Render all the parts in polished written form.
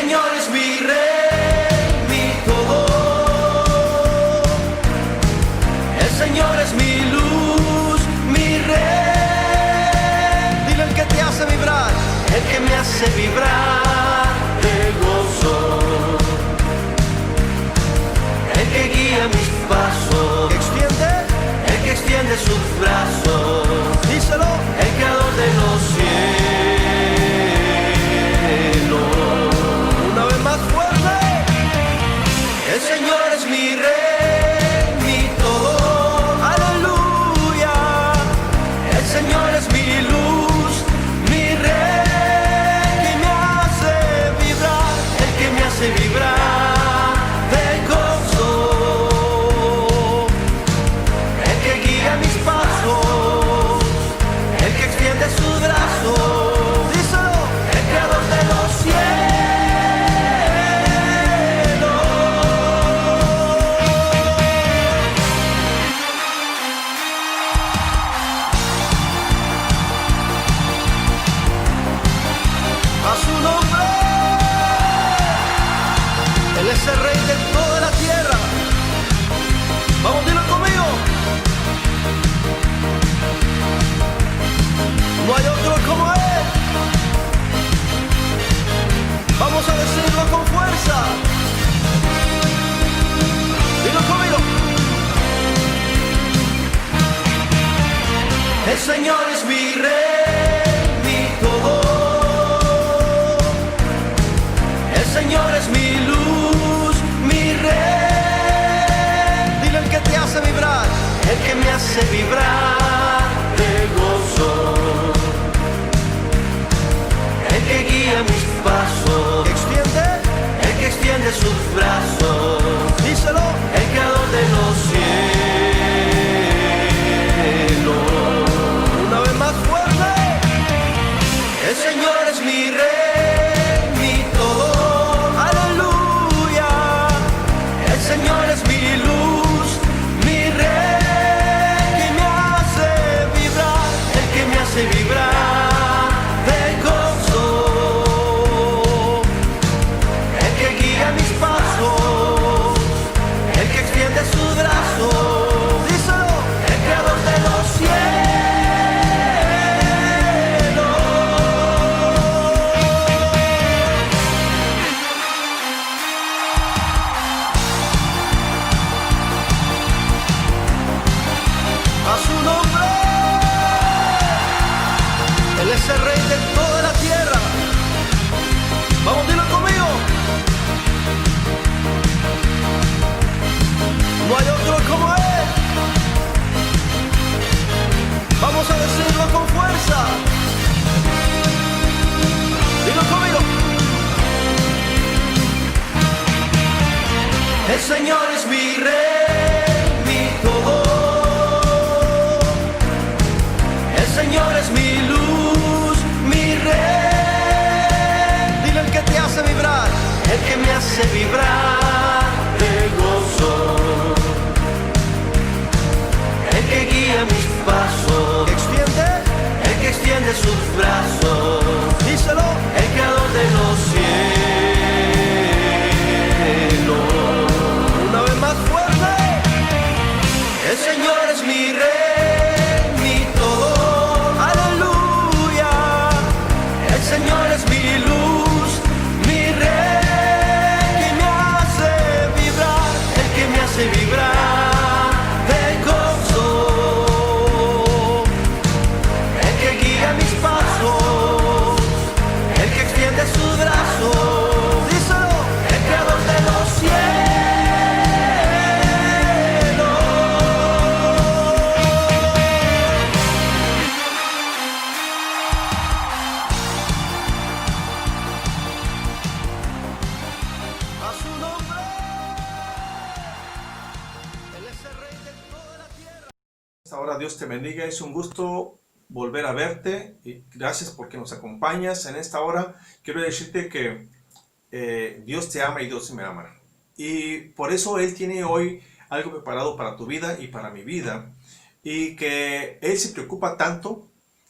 Señor es mi rey, mi todo. El Señor es mi luz, mi rey. Dile el que te hace vibrar, el que me hace vibrar de gozo. El que guía mis pasos, el que extiende sus brazos. Díselo, el creador de los cielos. Una vez más fuerte. El Señor es mi rey, mi todo. Aleluya. El Señor es mi luz, mi rey, que me hace vibrar, el que me hace vibrar de gozo. El que guía mis pasos, el que extiende sus brazos. Díselo, el creador de los cielos. A su nombre, Él es el rey de toda la tierra. Vamos, dilo conmigo. No hay otro como Él. Vamos a decirlo con fuerza. Dilo conmigo. El Señor es mi rey, mi todo. El Señor es mi luz, mi rey. Dile el que te hace vibrar, el que me hace vibrar de gozo. El que guía mis pasos, el que extiende sus brazos. Díselo, el creador de los cielos. Una vez más fuerte. El Señor es mi rey, mi todo. Aleluya. El Señor es mi luz, mi rey, que me hace vibrar, el que me hace vibrar de gozo. El que guía mis pasos, el que extiende sus brazos. Díselo, el creador de los cielos. A su nombre, Él es el rey de toda la tierra. Vamos, dilo conmigo. No hay otro como Él. Vamos a decirlo con fuerza. Dilo conmigo. El Señor es mi rey, mi todo. El Señor es mi luz, mi rey. Dile el que te hace vibrar, el que me hace vibrar de gozo. El que guía mis pasos, el que extiende sus brazos. Díselo, el creador de los cielos. Una vez más fuerte. El Señor es mi rey, mi todo. Aleluya. El Señor es mi luz, mi rey, que me hace vibrar, el que me hace vibrar de gozo. El que guía mis pasos, el que extiende sus brazos. Díselo, el creador de los cielos. A su nombre, Él es el rey de toda la tierra. Ahora Dios te bendiga, es un gusto volver a verte y gracias porque nos acompañas en esta hora. Quiero decirte que Dios te ama y Dios me ama. Y por eso Él tiene hoy algo preparado para tu vida y para mi vida. Y que Él se preocupa tanto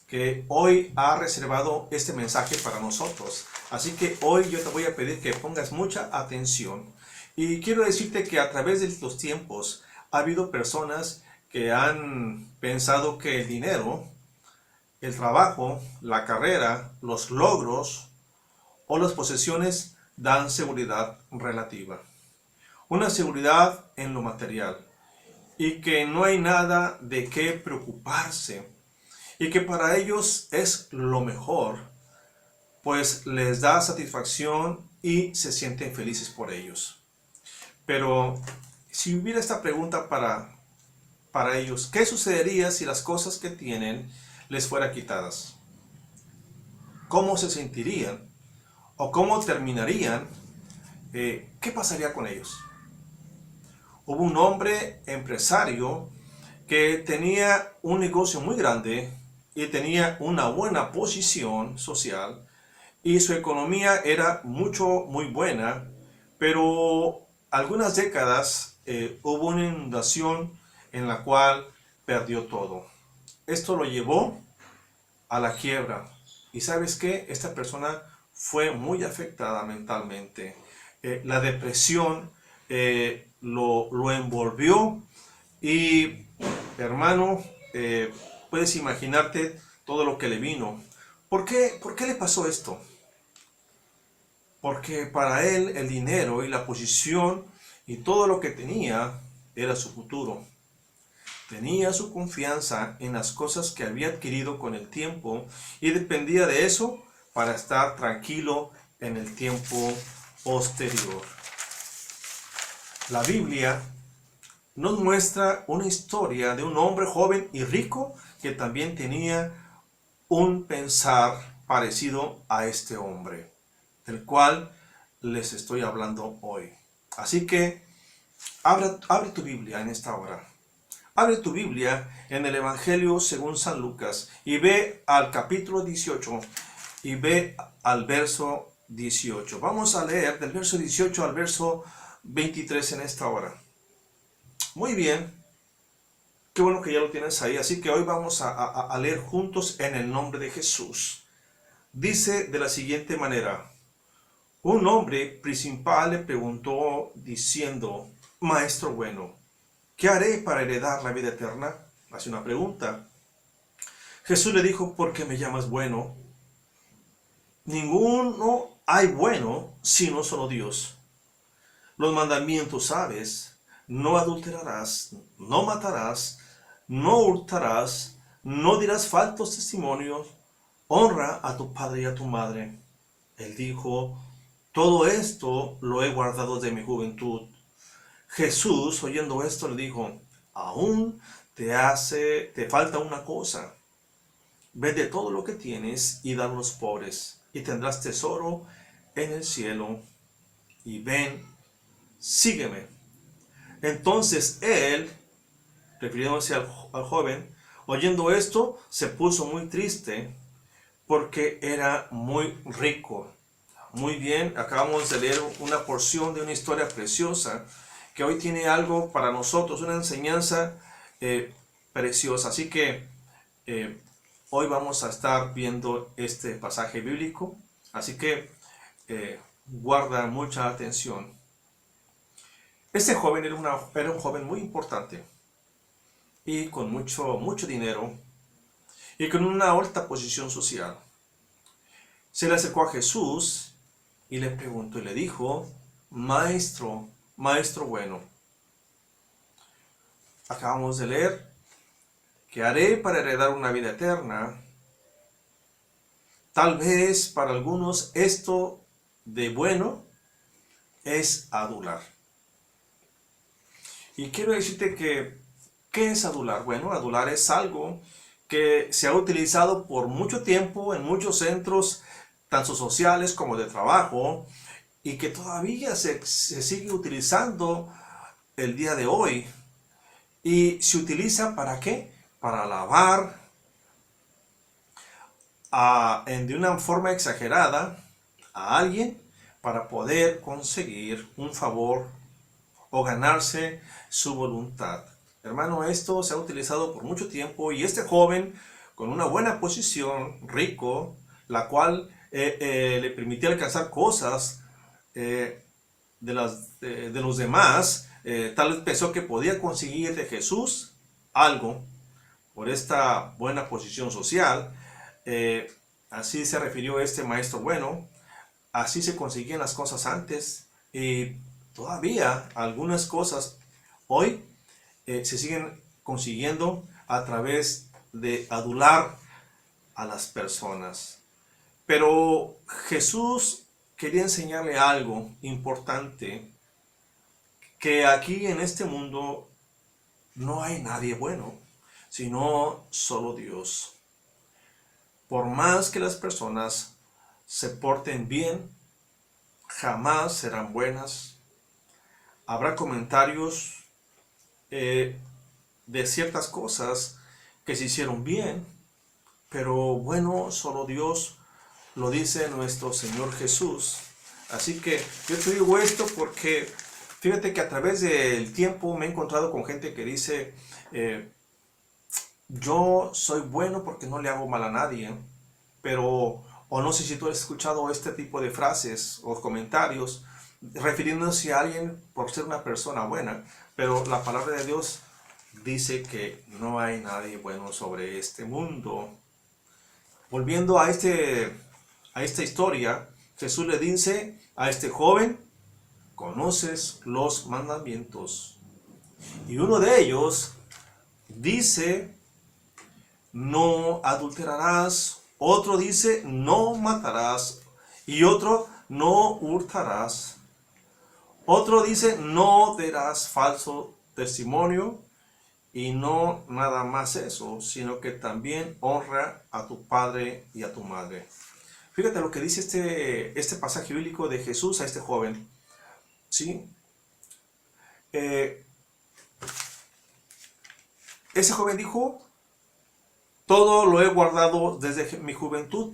que hoy ha reservado este mensaje para nosotros. Así que hoy yo te voy a pedir que pongas mucha atención. Y quiero decirte que a través de los tiempos ha habido personas que han pensado que el dinero, el trabajo, la carrera, los logros o las posesiones dan seguridad relativa. Una seguridad en lo material. Y que no hay nada de qué preocuparse. Y que para ellos es lo mejor, pues les da satisfacción y se sienten felices por ellos. Pero si hubiera esta pregunta para ellos, ¿qué sucedería si las cosas que tienen les fueran quitadas? ¿Cómo se sentirían? ¿O cómo terminarían? ¿Qué pasaría con ellos? Hubo un hombre empresario que tenía un negocio muy grande y tenía una buena posición social y su economía era muy buena, pero algunas décadas hubo una inundación en la cual perdió todo. Esto lo llevó a la quiebra. ¿Y sabes qué? Esta persona fue muy afectada mentalmente. La depresión lo envolvió y, hermano, puedes imaginarte todo lo que le vino. ¿Por qué le pasó esto? Porque para él el dinero y la posición y todo lo que tenía era su futuro. Tenía su confianza en las cosas que había adquirido con el tiempo y dependía de eso para estar tranquilo en el tiempo posterior. La Biblia nos muestra una historia de un hombre joven y rico que también tenía un pensar parecido a este hombre, del cual les estoy hablando hoy. Así que abre tu Biblia en esta hora. Abre tu Biblia en el Evangelio según San Lucas y ve al capítulo 18 y ve al verso 18. Vamos a leer del verso 18 al verso 23 en esta hora. Muy bien, qué bueno que ya lo tienes ahí. Así que hoy vamos a leer juntos en el nombre de Jesús. Dice de la siguiente manera: un hombre principal le preguntó diciendo: Maestro bueno, ¿qué haré para heredar la vida eterna? Hace una pregunta. Jesús le dijo: ¿por qué me llamas bueno? Ninguno hay bueno sino solo Dios. Los mandamientos sabes: no adulterarás, no matarás, no hurtarás, no dirás falsos testimonios, honra a tu padre y a tu madre. Él dijo: todo esto lo he guardado de mi juventud. Jesús, oyendo esto, le dijo: aún te falta una cosa. Vende todo lo que tienes y da a los pobres, y tendrás tesoro en el cielo. Y ven, sígueme. Entonces él, refiriéndose al joven, oyendo esto, se puso muy triste porque era muy rico. Muy bien, acabamos de leer una porción de una historia preciosa que hoy tiene algo para nosotros, una enseñanza preciosa. Así que hoy vamos a estar viendo este pasaje bíblico. Así que guarda mucha atención. Este joven era un joven muy importante y con mucho dinero y con una alta posición social. Se le acercó a Jesús y le preguntó y le dijo: Maestro bueno. Acabamos de leer: ¿qué haré para heredar una vida eterna? Tal vez para algunos esto de bueno es adular. Y quiero decirte que, ¿qué es adular? Bueno, adular es algo que se ha utilizado por mucho tiempo en muchos centros, tanto sociales como de trabajo, y que todavía se sigue utilizando el día de hoy. ¿Y se utiliza para qué? Para alabar de una forma exagerada a alguien para poder conseguir un favor o ganarse su voluntad. Hermano, esto se ha utilizado por mucho tiempo y este joven con una buena posición, rico, la cual le permitía alcanzar cosas de los demás. Tal vez pensó que podía conseguir de Jesús algo por esta buena posición social. Así se refirió este maestro bueno. Así se conseguían las cosas antes, y todavía algunas cosas hoy se siguen consiguiendo a través de adular a las personas. Pero Jesús quería enseñarle algo importante, que aquí en este mundo no hay nadie bueno, sino solo Dios. Por más que las personas se porten bien, jamás serán buenas. Habrá comentarios de ciertas cosas que se hicieron bien, pero bueno, solo Dios, lo dice nuestro Señor Jesús. Así que yo te digo esto porque fíjate que a través del tiempo me he encontrado con gente que dice, yo soy bueno porque no le hago mal a nadie, pero, o no sé si tú has escuchado este tipo de frases o comentarios refiriéndose a alguien por ser una persona buena, pero la palabra de Dios dice que no hay nadie bueno sobre este mundo. Volviendo a esta historia, Jesús le dice a este joven, conoces los mandamientos. Y uno de ellos dice, no adulterarás. Otro dice, no matarás. Y otro, no hurtarás. Otro dice, no darás falso testimonio. Y no nada más eso, sino que también honra a tu padre y a tu madre. Fíjate lo que dice este pasaje bíblico de Jesús a este joven. ¿Sí? Ese joven dijo, todo lo he guardado desde mi juventud.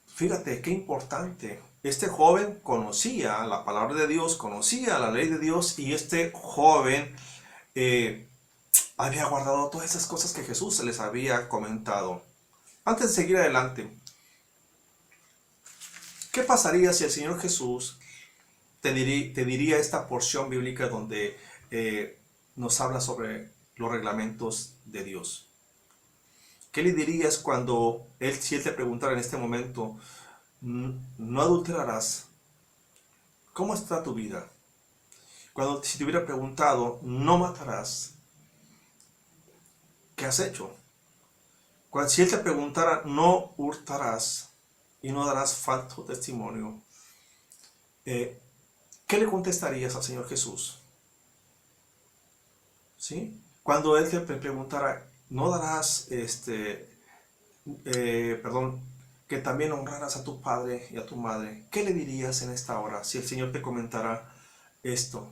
Fíjate qué importante. Este joven conocía la palabra de Dios, conocía la ley de Dios, y este joven había guardado todas esas cosas que Jesús se les había comentado. Antes de seguir adelante, ¿qué pasaría si el Señor Jesús te diría esta porción bíblica donde nos habla sobre los reglamentos de Dios? ¿Qué le dirías cuando si Él te preguntara en este momento, no adulterarás? ¿Cómo está tu vida? Si te hubiera preguntado, no matarás, ¿qué has hecho? Si Él te preguntara, no hurtarás y no darás falso testimonio, ¿qué le contestarías al Señor Jesús? ¿Sí? Cuando Él te preguntara, no darás, que también honrarás a tu padre y a tu madre, ¿qué le dirías en esta hora si el Señor te comentara esto?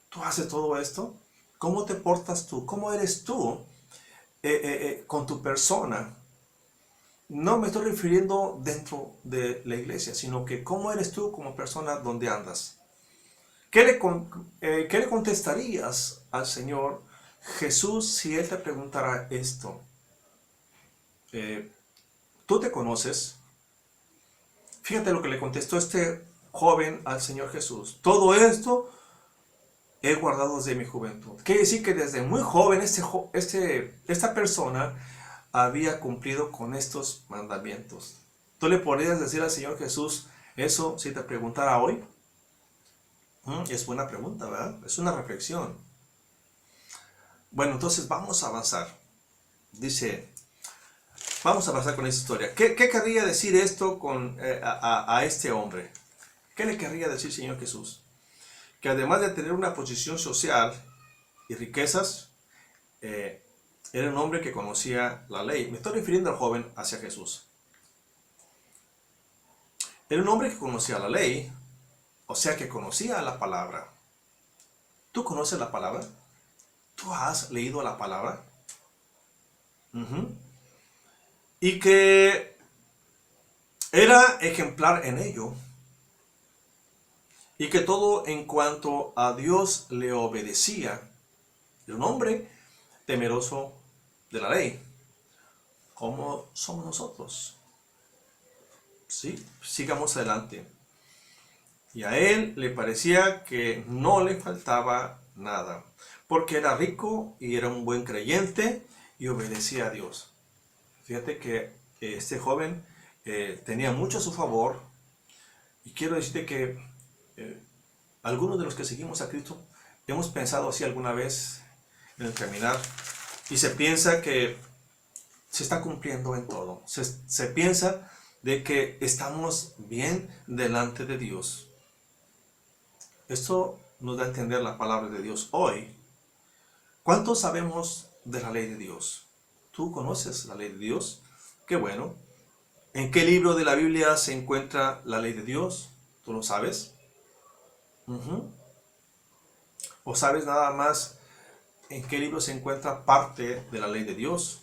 ¿Tú haces todo esto? ¿Cómo te portas tú? ¿Cómo eres tú con tu persona? No me estoy refiriendo dentro de la iglesia, sino que cómo eres tú como persona donde andas. ¿Qué le contestarías al Señor Jesús si Él te preguntara esto? ¿Tú te conoces? Fíjate lo que le contestó este joven al Señor Jesús. Todo esto he guardado desde mi juventud. Quiere decir que desde muy joven esta persona había cumplido con estos mandamientos. ¿Tú le podrías decir al Señor Jesús eso si te preguntara hoy? Es buena pregunta, ¿verdad? Es una reflexión. Bueno, entonces vamos a avanzar. Vamos a avanzar con esta historia. ¿Qué querría decir esto a este hombre? ¿Qué le querría decir el Señor Jesús? Que además de tener una posición social y riquezas, era un hombre que conocía la ley. Me estoy refiriendo al joven hacia Jesús. Era un hombre que conocía la ley, o sea que conocía la palabra. ¿Tú conoces la palabra? ¿Tú has leído la palabra? Y que era ejemplar en ello. Y que todo en cuanto a Dios le obedecía. Era un hombre temeroso de la ley. ¿Cómo somos nosotros? ¿Sí? Sigamos adelante. Y a él le parecía que no le faltaba nada, porque era rico y era un buen creyente y obedecía a Dios. Fíjate que este joven tenía mucho a su favor, y quiero decirte que algunos de los que seguimos a Cristo hemos pensado así alguna vez en el caminar, y se piensa que se está cumpliendo en todo. Se piensa de que estamos bien delante de Dios. Esto nos da a entender la palabra de Dios hoy. ¿Cuánto sabemos de la ley de Dios? ¿Tú conoces la ley de Dios? Qué bueno. ¿En qué libro de la Biblia se encuentra la ley de Dios? ¿Tú lo sabes? ¿O sabes nada más en qué libro se encuentra parte de la ley de Dios?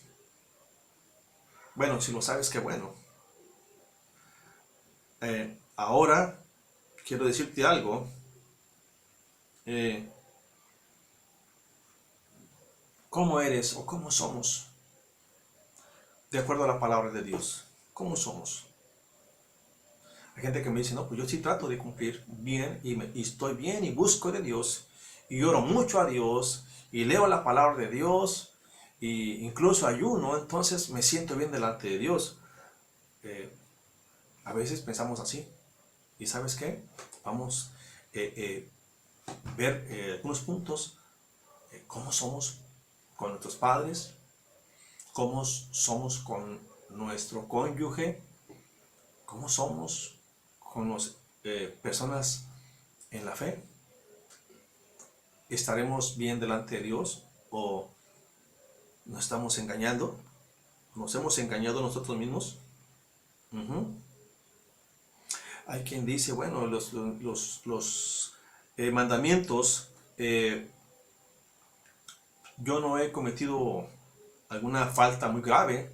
Bueno, si lo sabes, qué bueno. Ahora quiero decirte algo. ¿Cómo eres o cómo somos de acuerdo a la palabra de Dios? ¿Cómo somos? Hay gente que me dice, no, pues yo sí trato de cumplir bien y estoy bien y busco de Dios y oro mucho a Dios y leo la palabra de Dios e incluso ayuno, entonces me siento bien delante de Dios. A veces pensamos así. ¿Y sabes qué? Vamos a ver algunos puntos. ¿Cómo somos con nuestros padres? ¿Cómo somos con nuestro cónyuge? ¿Cómo somos con las personas en la fe? ¿Estaremos bien delante de Dios o nos estamos engañando? ¿Nos hemos engañado nosotros mismos? Hay quien dice, bueno, los mandamientos, yo no he cometido alguna falta muy grave,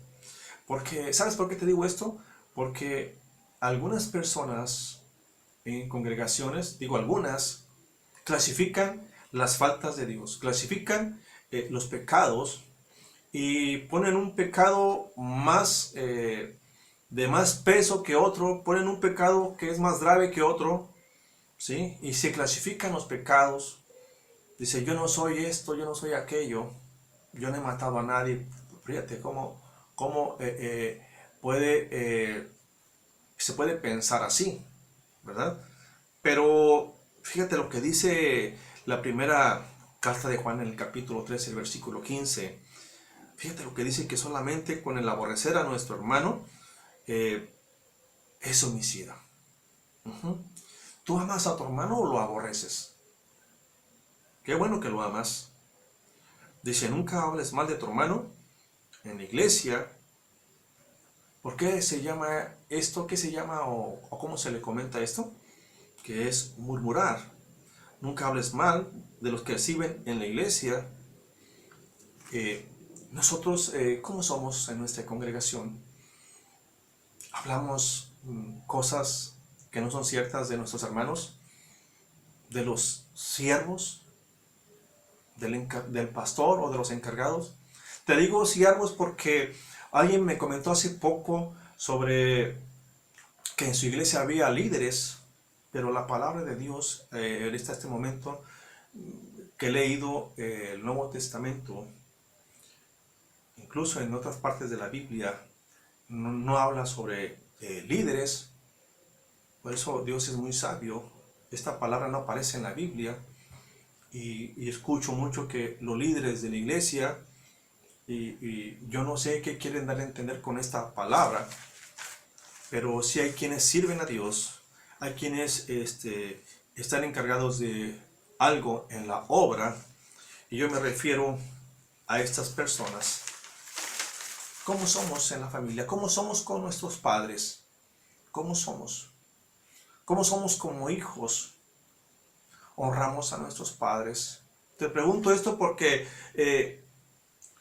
porque, ¿sabes por qué te digo esto? Porque algunas personas en congregaciones, digo algunas, clasifican las faltas de Dios, clasifican los pecados y ponen un pecado más de más peso que otro, ponen un pecado que es más grave que otro, ¿sí? Y se clasifican los pecados. Dice, yo no soy esto, yo no soy aquello, yo no he matado a nadie. Fíjate cómo se puede pensar así, ¿verdad? Pero fíjate lo que dice la primera carta de Juan en el capítulo 3, el versículo 15. Fíjate lo que dice, que solamente con el aborrecer a nuestro hermano es homicida. ¿Tú amas a tu hermano o lo aborreces? Qué bueno que lo amas. Dice, nunca hables mal de tu hermano en la iglesia. ¿Por qué se llama esto? ¿Qué se llama o cómo se le comenta esto? Que es murmurar. Nunca hables mal de los que sirven en la iglesia. Nosotros, ¿cómo somos en nuestra congregación? Hablamos cosas que no son ciertas de nuestros hermanos, de los siervos, del pastor o de los encargados. Te digo siervos porque alguien me comentó hace poco sobre que en su iglesia había líderes, pero la palabra de Dios, en este momento que he leído el Nuevo Testamento, incluso en otras partes de la Biblia, no habla sobre líderes. Por eso Dios es muy sabio. Esta palabra no aparece en la Biblia. Y escucho mucho que los líderes de la iglesia, y yo no sé qué quieren dar a entender con esta palabra, pero sí hay quienes sirven a Dios, hay quienes están encargados de algo en la obra, y yo me refiero a estas personas. ¿Cómo somos en la familia? ¿Cómo somos con nuestros padres? ¿Cómo somos? ¿Cómo somos como hijos? ¿Honramos a nuestros padres? Te pregunto esto porque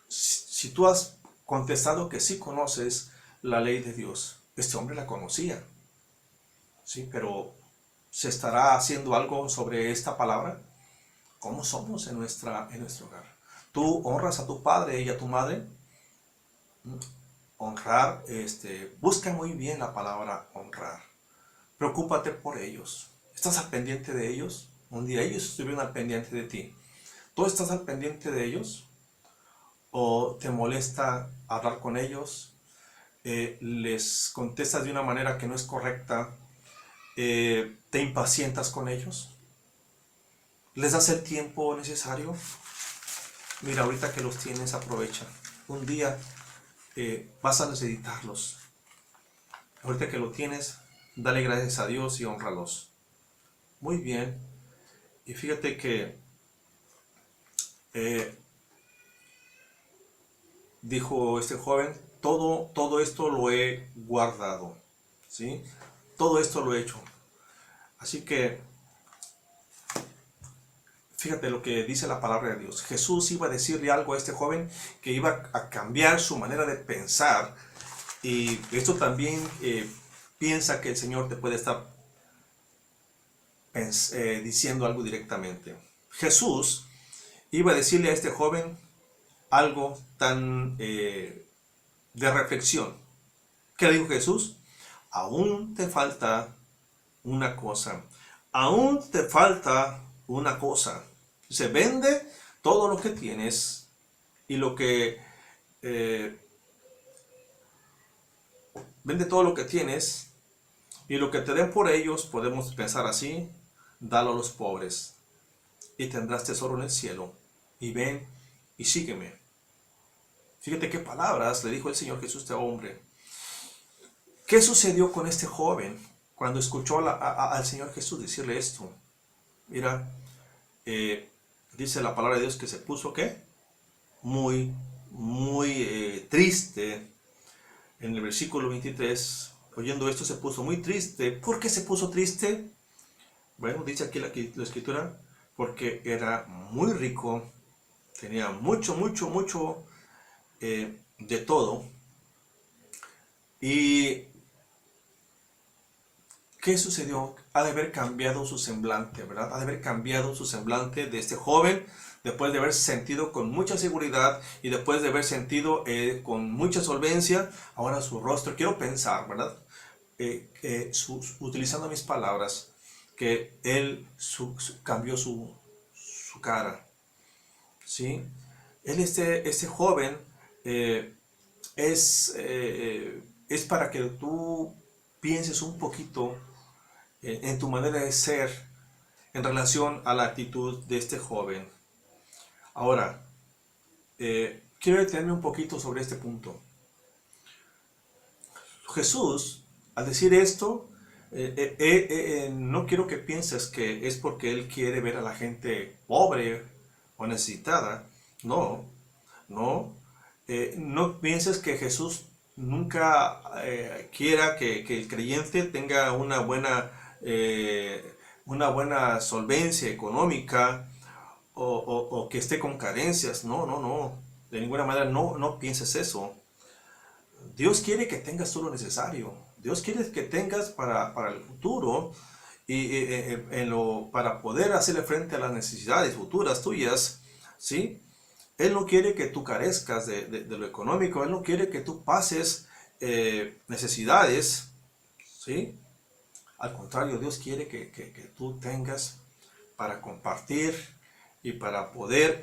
si tú has contestado que sí conoces la ley de Dios, este hombre la conocía, ¿sí? Pero ¿se estará haciendo algo sobre esta palabra? ¿Cómo somos en nuestro hogar? ¿Tú honras a tu padre y a tu madre? honrar, busca muy bien la palabra honrar. Preocúpate por ellos. ¿Estás al pendiente de ellos? Un día ellos estuvieron al pendiente de ti. ¿Tú estás al pendiente de ellos? ¿O te molesta hablar con ellos? ¿Les contestas de una manera que no es correcta? ¿Te impacientas con ellos? ¿Les das el tiempo necesario? Mira, ahorita que los tienes, aprovecha. Un día vas a necesitarlos. Ahorita que lo tienes, dale gracias a Dios y hónralos. Muy bien. Y fíjate que dijo este joven, todo esto lo he guardado, ¿sí? Todo esto lo he hecho. Así que, fíjate lo que dice la palabra de Dios. Jesús iba a decirle algo a este joven que iba a cambiar su manera de pensar. Y esto también piensa que el Señor te puede estar diciendo algo directamente. Jesús iba a decirle a este joven algo tan de reflexión. ¿Qué le dijo Jesús? Aún te falta una cosa. Aún te falta una cosa. Se vende todo lo que tienes y lo que vende todo lo que tienes y lo que te den por ellos, podemos pensar así, dalo a los pobres y tendrás tesoro en el cielo. Y ven y sígueme. Fíjate qué palabras le dijo el Señor Jesús a este hombre. ¿Qué sucedió con este joven cuando escuchó al Señor Jesús decirle esto? Mira, dice la palabra de Dios que se puso, ¿qué? Muy triste. En el versículo 23, oyendo esto se puso muy triste. ¿Por qué se puso triste? Bueno, dice aquí la escritura, porque era muy rico, tenía mucho de todo. ¿Y qué sucedió? Ha de haber cambiado su semblante, ¿verdad? Ha de haber cambiado su semblante de este joven, después de haber sentido con mucha seguridad y después de haber sentido con mucha solvencia, ahora su rostro, quiero pensar, ¿verdad? Utilizando mis palabras, que él cambió su cara, ¿sí? Él, este joven, es para que tú pienses un poquito en tu manera de ser en relación a la actitud de este joven. Ahora, quiero detenerme un poquito sobre este punto. Jesús, al decir esto, no quiero que pienses que es porque Él quiere ver a la gente pobre o necesitada. No, no. No pienses que Jesús nunca quiera que el creyente tenga una buena solvencia económica o que esté con carencias. No. De ninguna manera no pienses eso. Dios quiere que tengas todo lo necesario. Dios quiere que tengas para el futuro y para poder hacerle frente a las necesidades futuras tuyas, ¿sí? Él no quiere que tú carezcas de lo económico. Él no quiere que tú pases necesidades, ¿sí? Al contrario, Dios quiere que tú tengas para compartir y para poder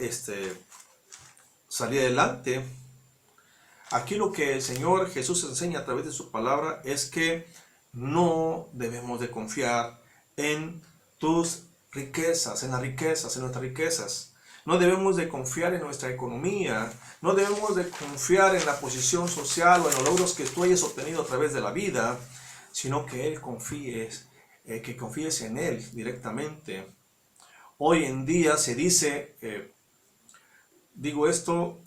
salir adelante. Aquí lo que el Señor Jesús enseña a través de su palabra es que no debemos de confiar en tus riquezas, en nuestras riquezas. No debemos de confiar en nuestra economía, no debemos de confiar en la posición social o en los logros que tú hayas obtenido a través de la vida, sino que confíes en Él directamente. Hoy en día se dice, digo esto,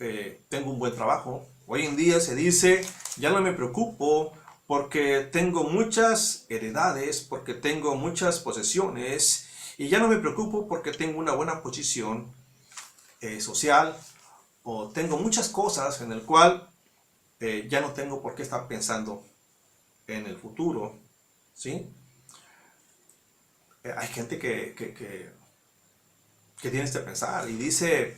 tengo un buen trabajo. Hoy en día se dice, ya no me preocupo porque tengo muchas heredades, porque tengo muchas posesiones, y ya no me preocupo porque tengo una buena posición social, o tengo muchas cosas en el cual ya no tengo por qué estar pensando en el futuro, ¿sí? Hay gente que tiene este pensar y dice,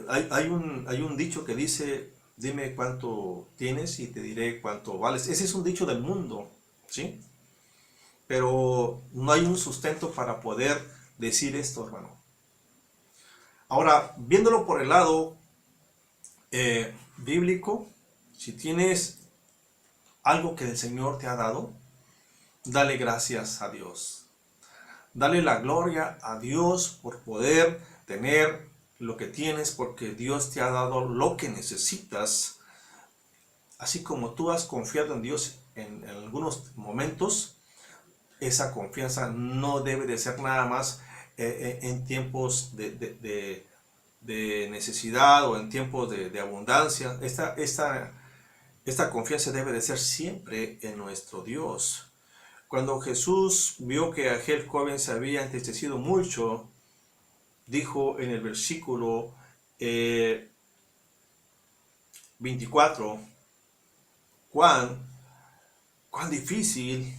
hay un dicho que dice, dime cuánto tienes y te diré cuánto vales. Ese es un dicho del mundo, ¿sí? Pero no hay un sustento para poder decir esto, hermano. Ahora, viéndolo por el lado bíblico, si tienes algo que el Señor te ha dado, dale gracias a Dios. Dale la gloria a Dios por poder tener lo que tienes, porque Dios te ha dado lo que necesitas. Así como tú has confiado en Dios en algunos momentos, esa confianza no debe de ser nada más en tiempos de necesidad o en tiempos de abundancia. Esta confianza debe de ser siempre en nuestro Dios. Cuando Jesús vio que aquel joven se había entristecido mucho, dijo en el versículo 24, cuán difícil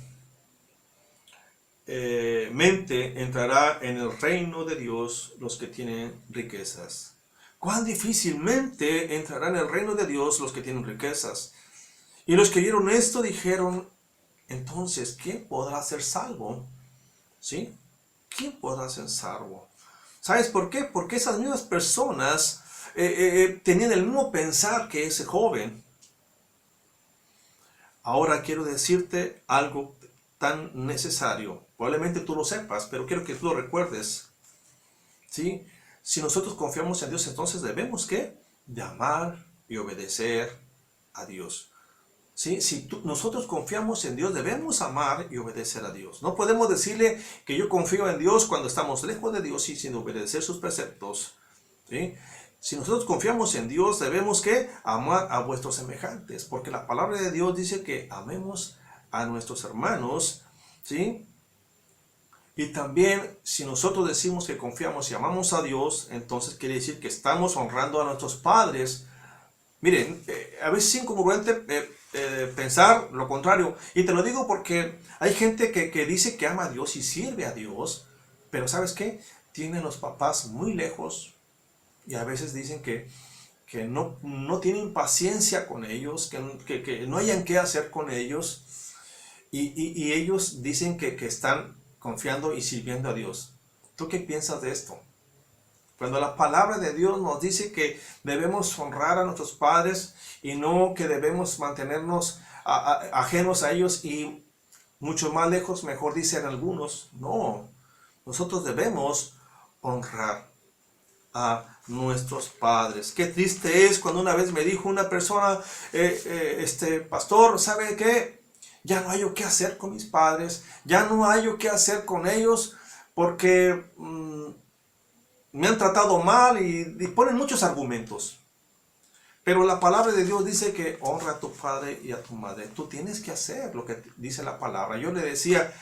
mente entrará en el reino de Dios los que tienen riquezas. Cuán difícilmente entrarán en el reino de Dios los que tienen riquezas. Y los que vieron esto dijeron, entonces, ¿quién podrá ser salvo? ¿Sí? ¿Quién podrá ser salvo? ¿Sabes por qué? Porque esas mismas personas tenían el mismo pensar que ese joven. Ahora quiero decirte algo tan necesario. Probablemente tú lo sepas, pero quiero que tú lo recuerdes. ¿Sí? Si nosotros confiamos en Dios, entonces debemos ¿qué? De amar y obedecer a Dios. ¿Sí? Si nosotros confiamos en Dios, debemos amar y obedecer a Dios. No podemos decirle que yo confío en Dios cuando estamos lejos de Dios y sin obedecer sus preceptos. ¿Sí? Si nosotros confiamos en Dios, debemos ¿qué? Amar a vuestros semejantes, porque la palabra de Dios dice que amemos a nuestros hermanos, ¿sí? Y también, si nosotros decimos que confiamos y amamos a Dios, entonces quiere decir que estamos honrando a nuestros padres. Miren, a veces es incongruente pensar lo contrario. Y te lo digo porque hay gente que dice que ama a Dios y sirve a Dios, pero ¿sabes qué? Tienen los papás muy lejos y a veces dicen que no tienen paciencia con ellos, que no hayan qué hacer con ellos. Y ellos dicen que están confiando y sirviendo a Dios. ¿Tú qué piensas de esto? Cuando la palabra de Dios nos dice que debemos honrar a nuestros padres y no que debemos mantenernos ajenos a ellos y mucho más lejos, mejor dicen algunos. No, nosotros debemos honrar a nuestros padres. Qué triste es cuando una vez me dijo una persona, pastor, ¿sabe qué? Ya no hay yo qué hacer con mis padres, ya no hay yo qué hacer con ellos porque me han tratado mal y ponen muchos argumentos. Pero la palabra de Dios dice que honra a tu padre y a tu madre. Tú tienes que hacer lo que dice la palabra. Yo le decía,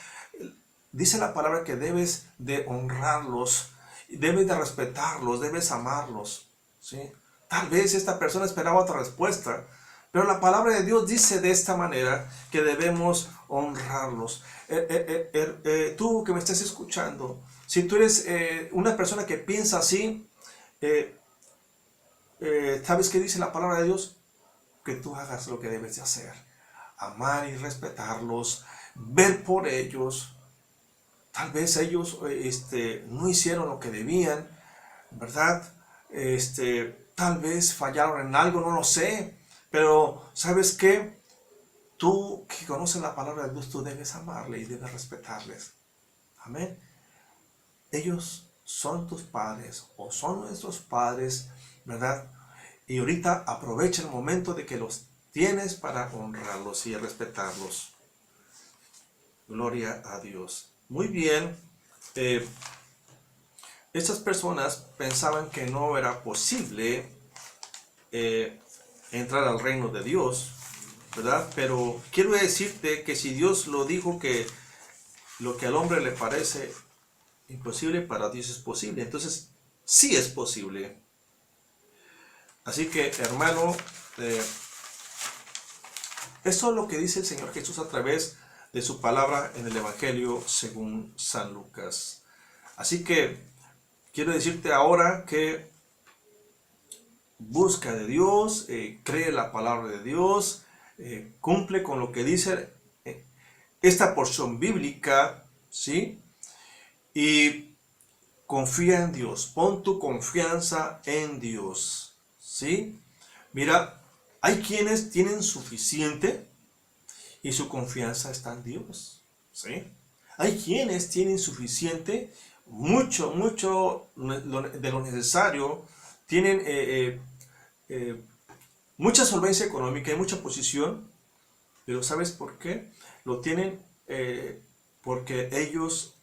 dice la palabra que debes de honrarlos, debes de respetarlos, debes amarlos, ¿sí? Tal vez esta persona esperaba otra respuesta, pero la palabra de Dios dice de esta manera que debemos honrarlos. Tú que me estás escuchando, si tú eres una persona que piensa así, ¿sabes qué dice la palabra de Dios? Que tú hagas lo que debes de hacer. Amar y respetarlos, ver por ellos. Tal vez ellos no hicieron lo que debían, ¿verdad? Tal vez fallaron en algo, no lo sé. Pero, ¿sabes qué? Tú que conoces la palabra de Dios, tú debes amarle y debes respetarles. Amén. Ellos son tus padres o son nuestros padres, ¿verdad? Y ahorita aprovecha el momento de que los tienes para honrarlos y respetarlos. Gloria a Dios. Muy bien. Estas personas pensaban que no era posible entrar al reino de Dios, ¿verdad? Pero quiero decirte que si Dios lo dijo, que lo que al hombre le parece imposible, para Dios es posible. Entonces, sí es posible. Así que, hermano, eso es lo que dice el Señor Jesús a través de su palabra en el Evangelio según San Lucas. Así que, quiero decirte ahora que busca de Dios, cree la palabra de Dios, cumple con lo que dice esta porción bíblica, ¿sí? Y confía en Dios, pon tu confianza en Dios, ¿sí? Mira, hay quienes tienen suficiente y su confianza está en Dios, ¿sí? Hay quienes tienen suficiente, mucho de lo necesario, tienen mucha solvencia económica y mucha posición, pero ¿sabes por qué? Lo tienen porque ellos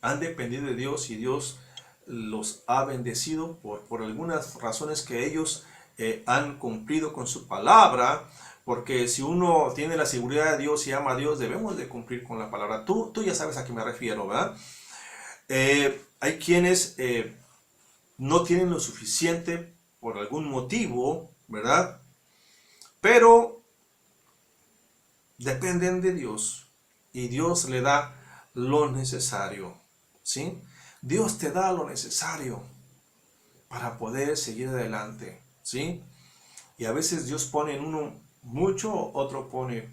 han dependido de Dios y Dios los ha bendecido por algunas razones que ellos han cumplido con su palabra, porque si uno tiene la seguridad de Dios y ama a Dios, debemos de cumplir con la palabra. Tú ya sabes a qué me refiero, ¿verdad? Hay quienes no tienen lo suficiente por algún motivo, ¿verdad? Pero dependen de Dios y Dios le da lo necesario, ¿sí? Dios te da lo necesario para poder seguir adelante, ¿sí? Y a veces Dios pone en uno mucho, otro pone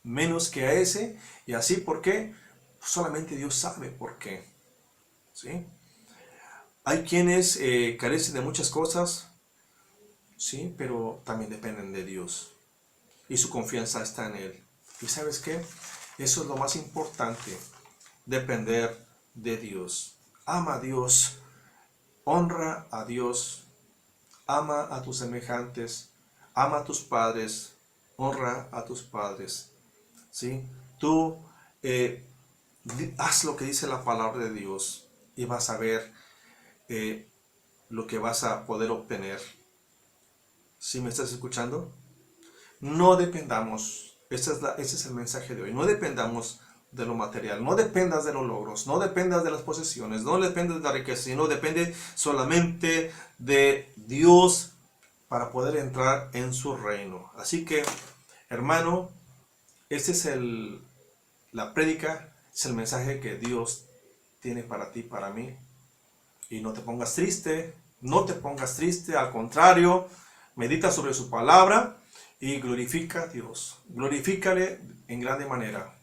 menos que a ese, y así, ¿por qué? Solamente Dios sabe por qué, ¿sí? Hay quienes carecen de muchas cosas, sí, pero también dependen de Dios y su confianza está en Él. ¿Y sabes qué? Eso es lo más importante, depender de Dios. Ama a Dios, honra a Dios, ama a tus semejantes, ama a tus padres, honra a tus padres, ¿sí? Tú haz lo que dice la palabra de Dios y vas a ver lo que vas a poder obtener. ¿Sí me estás escuchando? No dependamos, ese es el mensaje de hoy, no dependamos de lo material, no dependas de los logros, no dependas de las posesiones, no dependas de la riqueza, sino depende solamente de Dios para poder entrar en su reino. Así que, hermano, este es la prédica, es el mensaje que Dios tiene para ti, para mí. Y no te pongas triste, no te pongas triste, al contrario, medita sobre su palabra y glorifica a Dios. Glorifícale en grande manera.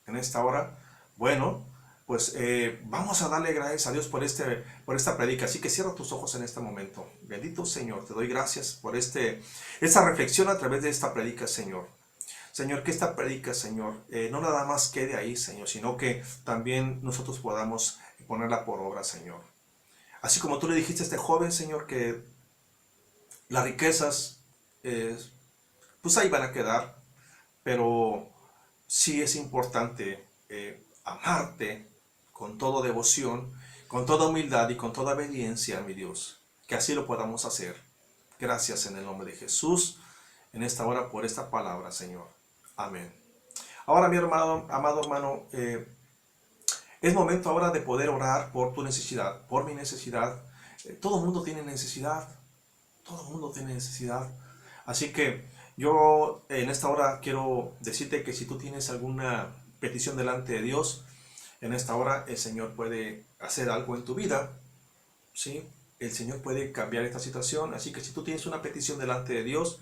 En esta hora, bueno, pues vamos a darle gracias a Dios por esta predica. Así que cierra tus ojos en este momento. Bendito Señor, te doy gracias por esta reflexión a través de esta predica, Señor. Señor, que esta predica, Señor, no nada más quede ahí, Señor, sino que también nosotros podamos ponerla por obra, Señor. Así como tú le dijiste a este joven, Señor, que las riquezas, pues ahí van a quedar, pero sí es importante amarte con toda devoción, con toda humildad y con toda obediencia, mi Dios. Que así lo podamos hacer. Gracias en el nombre de Jesús, en esta hora por esta palabra, Señor. Amén. Ahora, mi amado hermano, es momento ahora de poder orar por tu necesidad, por mi necesidad. Todo el mundo tiene necesidad. Todo el mundo tiene necesidad. Así que yo en esta hora quiero decirte que si tú tienes alguna petición delante de Dios, en esta hora el Señor puede hacer algo en tu vida, ¿sí? El Señor puede cambiar esta situación. Así que si tú tienes una petición delante de Dios,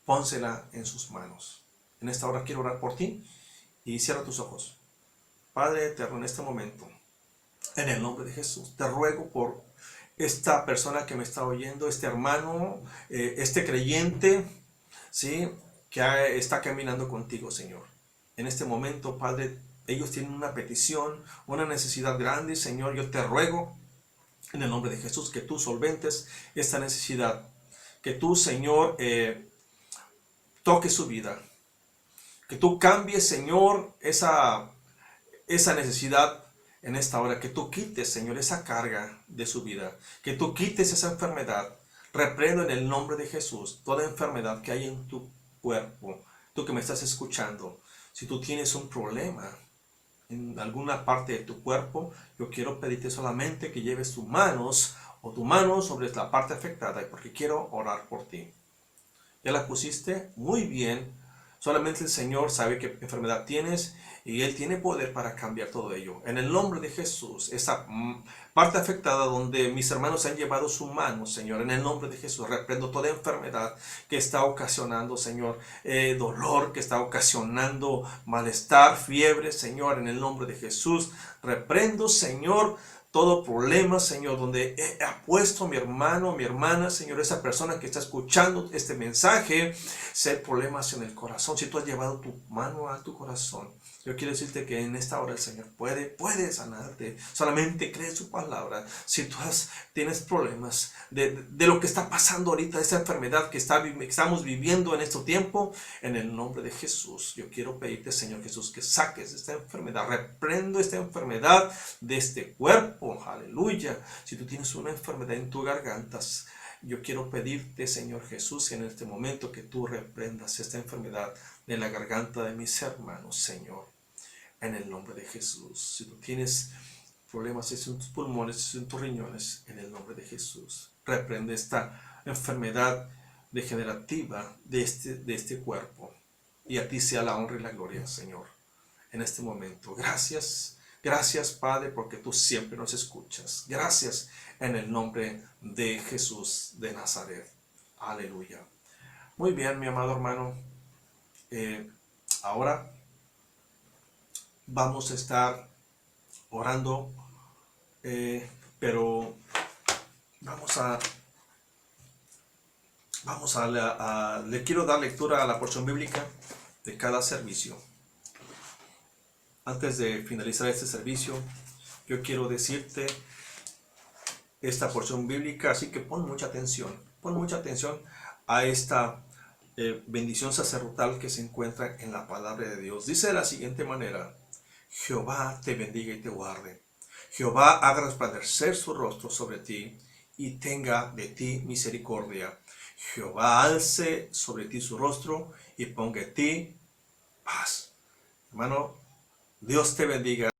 pónsela en sus manos. En esta hora quiero orar por ti y cierra tus ojos. Padre eterno, en este momento, en el nombre de Jesús, te ruego por esta persona que me está oyendo, este hermano, este creyente, ¿sí? Que está caminando contigo, Señor. En este momento, Padre, ellos tienen una petición, una necesidad grande, Señor. Yo te ruego, en el nombre de Jesús, que tú solventes esta necesidad. Que tú, Señor, toques su vida. Que tú cambies, Señor, esa necesidad en esta hora. Que tú quites, Señor, esa carga de su vida. Que tú quites esa enfermedad. Reprendo en el nombre de Jesús toda enfermedad que hay en tu cuerpo. Tú que me estás escuchando, si tú tienes un problema en alguna parte de tu cuerpo, yo quiero pedirte solamente que lleves tus manos o tu mano sobre la parte afectada, porque quiero orar por ti. ¿Ya la pusiste? Muy bien. Solamente el Señor sabe qué enfermedad tienes y Él tiene poder para cambiar todo ello. En el nombre de Jesús, esa parte afectada donde mis hermanos han llevado su mano, Señor, en el nombre de Jesús, reprendo toda enfermedad que está ocasionando, Señor, dolor, que está ocasionando malestar, fiebre, Señor, en el nombre de Jesús. Reprendo, Señor, todo problema, Señor, donde ha puesto mi hermano, mi hermana, Señor, esa persona que está escuchando este mensaje, ser problemas en el corazón. Si tú has llevado tu mano a tu corazón, yo quiero decirte que en esta hora el Señor puede sanarte. Solamente cree su palabra. Si tú tienes problemas de lo que está pasando ahorita, esa enfermedad que estamos viviendo en este tiempo, en el nombre de Jesús, yo quiero pedirte, Señor Jesús, que saques esta enfermedad. Reprendo esta enfermedad de este cuerpo. Aleluya. Si tú tienes una enfermedad en tu garganta, yo quiero pedirte, Señor Jesús, en este momento que tú reprendas esta enfermedad de la garganta de mis hermanos, Señor. En el nombre de Jesús. Si tú tienes problemas en tus pulmones, en tus riñones, en el nombre de Jesús, reprende esta enfermedad degenerativa de este cuerpo. Y a ti sea la honra y la gloria, Señor, en este momento. Gracias, gracias, Padre, porque tú siempre nos escuchas. Gracias en el nombre de Jesús de Nazaret. Aleluya. Muy bien, mi amado hermano. Ahora vamos a estar orando, pero le quiero dar lectura a la porción bíblica de cada servicio. Antes de finalizar este servicio, yo quiero decirte esta porción bíblica, así que pon mucha atención a esta bendición sacerdotal que se encuentra en la palabra de Dios. Dice de la siguiente manera: Jehová te bendiga y te guarde. Jehová haga resplandecer su rostro sobre ti y tenga de ti misericordia. Jehová alce sobre ti su rostro y ponga en ti paz. Hermano, Dios te bendiga.